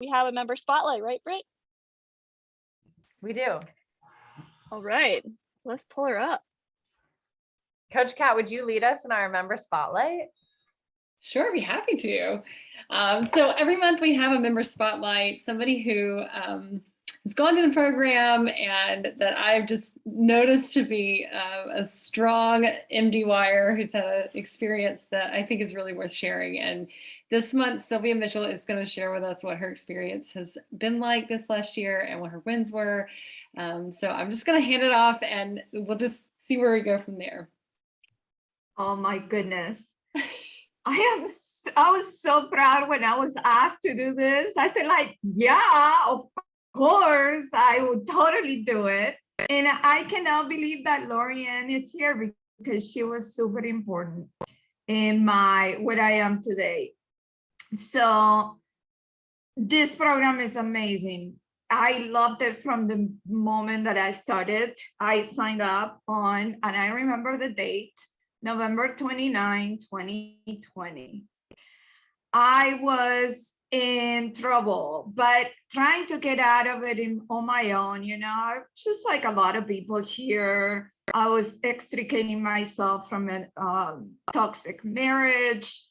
We have a member spotlight, right, Britt? We do. All right, let's pull her up. Coach Kat, would you lead us in our member spotlight? Sure, be happy to. So every month we have a member spotlight, somebody who has gone through the program and that I've just noticed to be a strong MDYer who's had an experience that I think is really worth sharing. And this month, Silvia Mitchell is going to share with us what her experience has been like this last year and what her wins were. So I'm just going to hand it off and we'll just see where we go from there. Oh my goodness. I was so proud when I was asked to do this. I said, like, yeah, of course, I would totally do it. And I cannot believe that Lorianne is here because she was super important in what I am today. So this program is amazing. I loved it from the moment that I started. I signed up and I remember the date, November 29, 2020. I was in trouble, but trying to get out of it on my own, just like a lot of people here. I was extricating myself from a toxic marriage.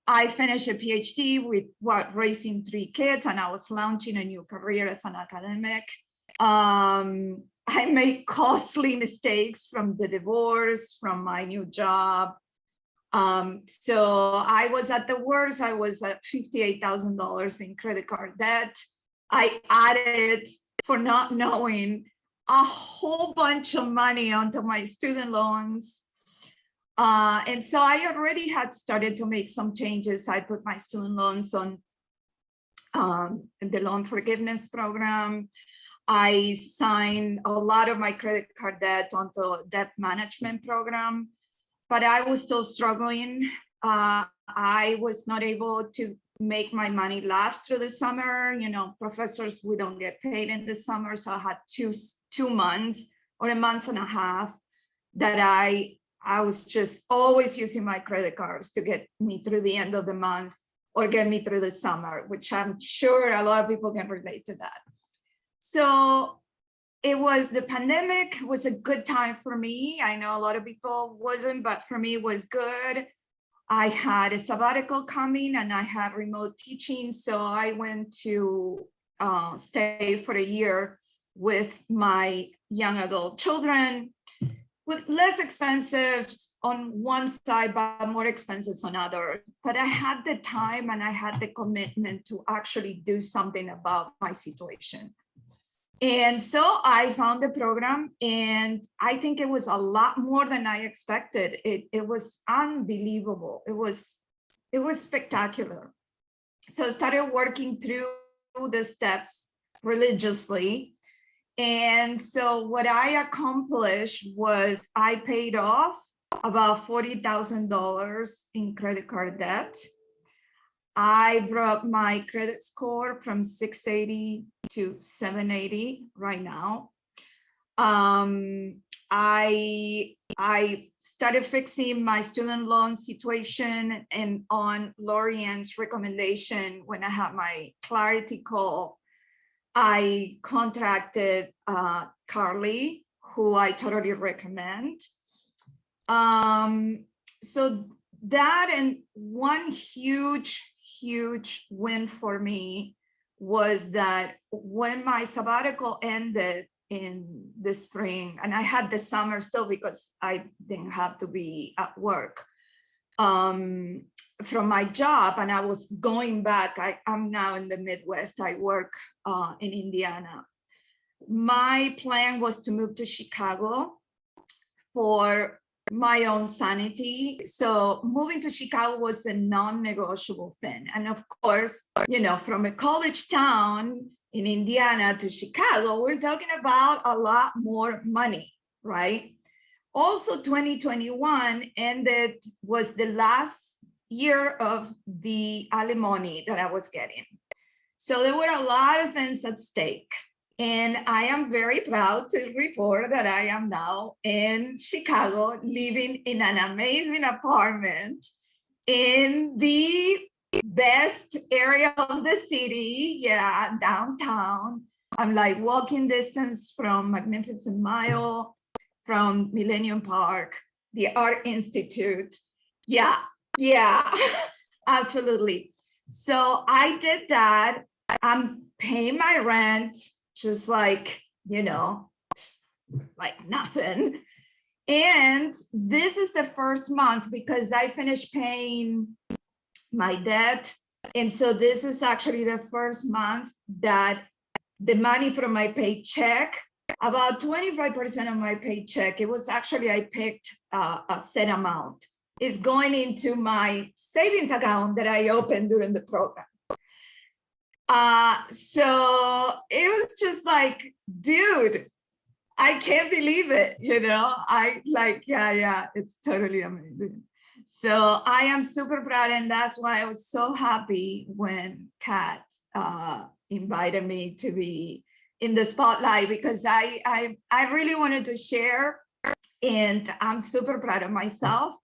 I finished a PhD with raising 3 kids, and I was launching a new career as an academic. I made costly mistakes from the divorce, from my new job. So I was at the worst. I was at $58,000 in credit card debt. I added, for not knowing, a whole bunch of money onto my student loans. And so I already had started to make some changes. I put my student loans on the loan forgiveness program. I signed a lot of my credit card debt onto a debt management program, but I was still struggling. I was not able to make my money last through the summer. Professors, we don't get paid in the summer. So I had two months or a month and a half that I was just always using my credit cards to get me through the end of the month or get me through the summer, which I'm sure a lot of people can relate to that. So the pandemic was a good time for me. I know a lot of people wasn't, but for me it was good. I had a sabbatical coming and I had remote teaching. So I went to stay for a year with my young adult children, with less expenses on one side, but more expenses on others. But I had the time and I had the commitment to actually do something about my situation. And so I found the program, and I think it was a lot more than I expected. It was unbelievable. It was spectacular. So I started working through the steps religiously. And so what I accomplished was I paid off about $40,000 in credit card debt. I brought my credit score from 680 to 780 right now. I started fixing my student loan situation, and on Lorianne's recommendation, when I had my clarity call, I contracted Carly, who I totally recommend. So that, and one huge win for me was that when my sabbatical ended in the spring, and I had the summer still because I didn't have to be at work from my job, and I was going back. I'm now in the Midwest. I work in Indiana. My plan was to move to Chicago for my own sanity. So moving to Chicago was a non-negotiable thing. And of course, from a college town in Indiana to Chicago, we're talking about a lot more money, right? Also, 2021 was the last year of the alimony that I was getting. So there were a lot of things at stake. And I am very proud to report that I am now in Chicago, living in an amazing apartment in the best area of the city. Yeah, downtown. I'm like walking distance from Magnificent Mile, from Millennium Park, the Art Institute. Yeah, absolutely. So I did that. I'm paying my rent, just like, like nothing. And this is the first month because I finished paying my debt. And so this is actually the first month that the money from my paycheck, about 25% of my paycheck, it was actually, I picked a set amount, is going into my savings account that I opened during the program. So it was just like, dude, I can't believe it, I like, yeah, it's totally amazing. So I am super proud, and that's why I was so happy when Kat invited me to be in the spotlight, because I really wanted to share, and I'm super proud of myself.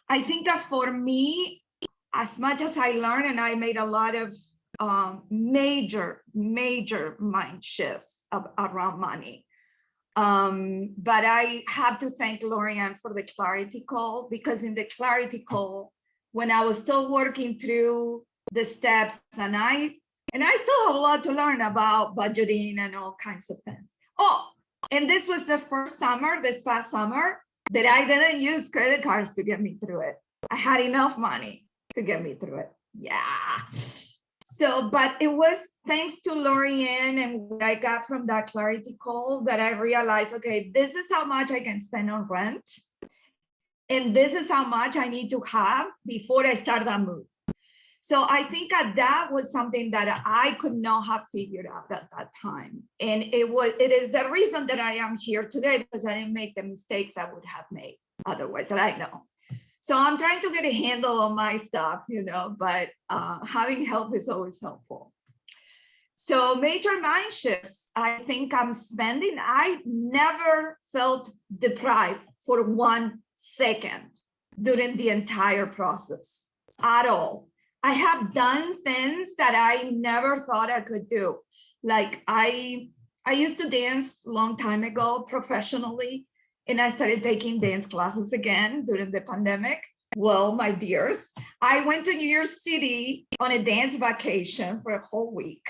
I think that for me, as much as I learned, and I made a lot of major mind shifts around money. But I have to thank Lorianne for the clarity call, because in the clarity call, when I was still working through the steps, and I still have a lot to learn about budgeting and all kinds of things. Oh, and this was the first summer, this past summer, that I didn't use credit cards to get me through it. I had enough money to get me through it. Yeah. So, but it was thanks to Lorianne and what I got from that clarity call that I realized, okay, this is how much I can spend on rent. And this is how much I need to have before I start that move. So I think that was something that I could not have figured out at that time. And it is the reason that I am here today, because I didn't make the mistakes I would have made otherwise, that I know. So I'm trying to get a handle on my stuff, but having help is always helpful. So major mind shifts, I think I'm spending, I never felt deprived for 1 second during the entire process at all. I have done things that I never thought I could do. Like I used to dance a long time ago professionally, and I started taking dance classes again during the pandemic. Well, my dears, I went to New York City on a dance vacation for a whole week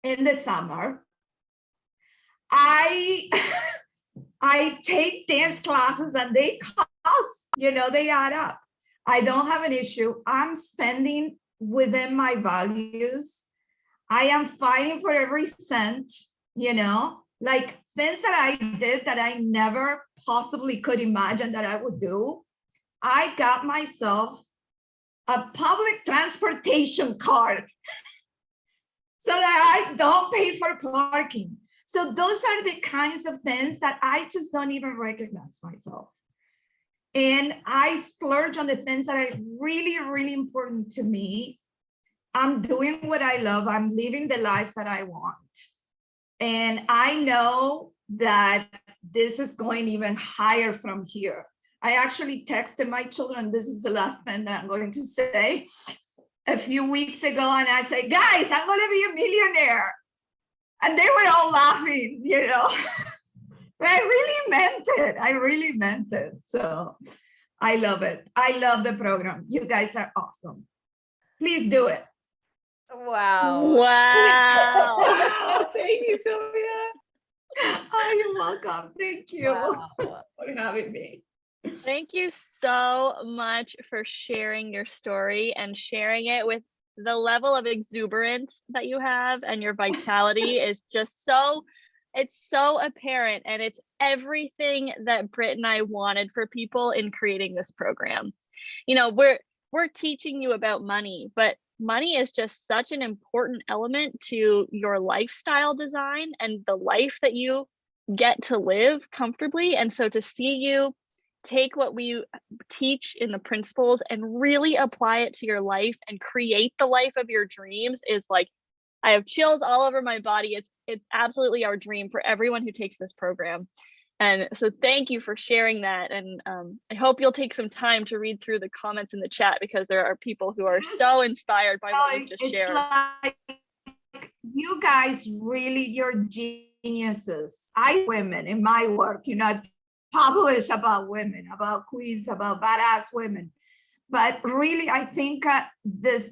in the summer. I take dance classes, and they cost, they add up. I don't have an issue. I'm spending within my values. I am fighting for every cent, like things that I did that I never possibly could imagine that I would do. I got myself a public transportation card so that I don't pay for parking. So those are the kinds of things that I just don't even recognize myself. And I splurge on the things that are really, really important to me. I'm doing what I love. I'm living the life that I want. And I know that this is going even higher from here. I actually texted my children, this is the last thing that I'm going to say, a few weeks ago, and I said, guys, I'm going to be a millionaire. And they were all laughing, But I really meant it. So I love it. I love the program. You guys are awesome. Please do it. Wow. Wow. Thank you, Silvia. Oh, you're welcome. Thank you Wow. for having me. Thank you so much for sharing your story and sharing it with the level of exuberance that you have, and your vitality is just it's so apparent, and it's everything that Britt and I wanted for people in creating this program. We're teaching you about money, but money is just such an important element to your lifestyle design and the life that you get to live comfortably. And so to see you take what we teach in the principles and really apply it to your life and create the life of your dreams is like, I have chills all over my body. It's absolutely our dream for everyone who takes this program. And so thank you for sharing that. And I hope you'll take some time to read through the comments in the chat, because there are people who are so inspired by what you just It's shared. like you guys really, you're geniuses. Women in my work, publish about women, about queens, about badass women. But really, I think this,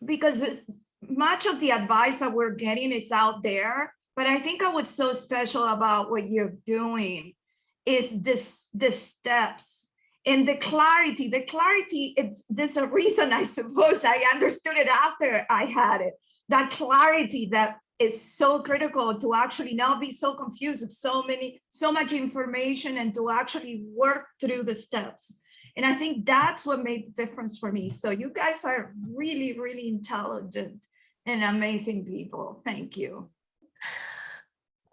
because much of the advice that we're getting is out there. But I think what's so special about what you're doing is the steps and the clarity. The clarity, there's a reason, I suppose I understood it after I had it. That clarity that is so critical to actually not be so confused with so much information, and to actually work through the steps. And I think that's what made the difference for me. So you guys are really, really intelligent and amazing people. Thank you.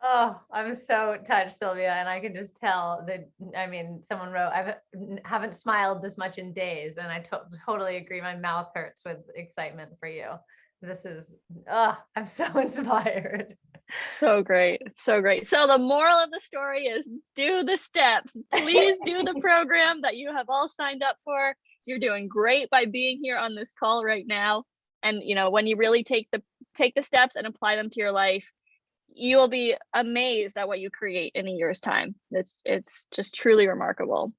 Oh, I'm so touched, Sylvia. And I can just tell that, I mean, someone wrote, I haven't smiled this much in days. And I totally agree. My mouth hurts with excitement for you. This is, I'm so inspired. So great. So great. So the moral of the story is do the steps. Please do the program that you have all signed up for. You're doing great by being here on this call right now. And when you really take the steps and apply them to your life, you will be amazed at what you create in a year's time. It's just truly remarkable.